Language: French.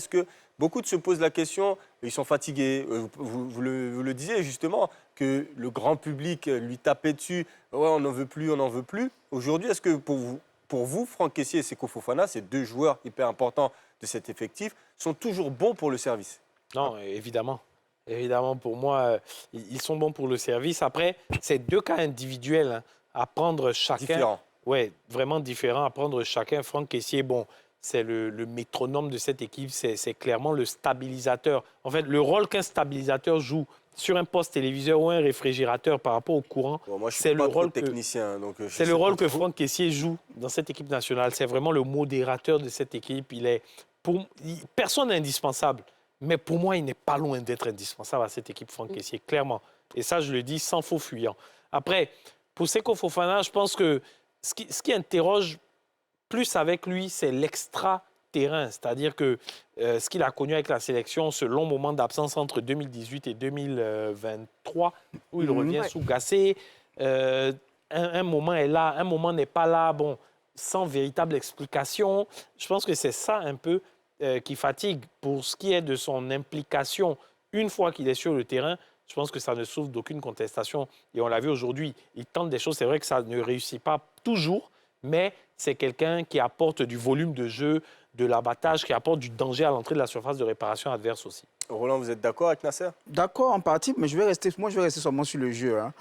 Est-ce que beaucoup se posent la question, ils sont fatigués, vous le disiez justement, que le grand public lui tapait dessus, ouais, on n'en veut plus, on n'en veut plus. Aujourd'hui, est-ce que pour vous, Franck Kessié et Seko Fofana, ces deux joueurs hyper importants de cet effectif, sont toujours bons pour le service? Non, évidemment. Évidemment, pour moi, ils sont bons pour le service. Après, c'est deux cas individuels, hein, à prendre chacun. Différents. Oui, vraiment différents, à prendre chacun. Franck Kessié, bon, c'est le métronome de cette équipe, c'est clairement le stabilisateur. En fait, le rôle qu'un stabilisateur joue sur un poste téléviseur ou un réfrigérateur par rapport au courant, Bon, moi, je c'est suis le pas trop rôle que... technicien, donc je C'est sais le pas rôle que trop. Franck Kessié joue dans cette équipe nationale. C'est vraiment le modérateur de cette équipe. Personne n'est indispensable. Mais pour moi, il n'est pas loin d'être indispensable à cette équipe, Franck Kessié, clairement. Et ça, je le dis sans faux fuyant. Après, pour Seko Fofana, je pense que ce qui interroge plus avec lui, c'est l'extra-terrain. C'est-à-dire que ce qu'il a connu avec la sélection, ce long moment d'absence entre 2018 et 2023, où il revient sous Gassé, un moment est là, un moment n'est pas là, bon, sans véritable explication. Je pense que c'est ça un peu qui fatigue. Pour ce qui est de son implication, une fois qu'il est sur le terrain, je pense que ça ne souffre d'aucune contestation. Et on l'a vu aujourd'hui, il tente des choses. C'est vrai que ça ne réussit pas toujours, mais c'est quelqu'un qui apporte du volume de jeu, de l'abattage, qui apporte du danger à l'entrée de la surface de réparation adverse aussi. Roland, vous êtes d'accord avec Nasser? D'accord en partie, mais je vais rester seulement sur le jeu, hein.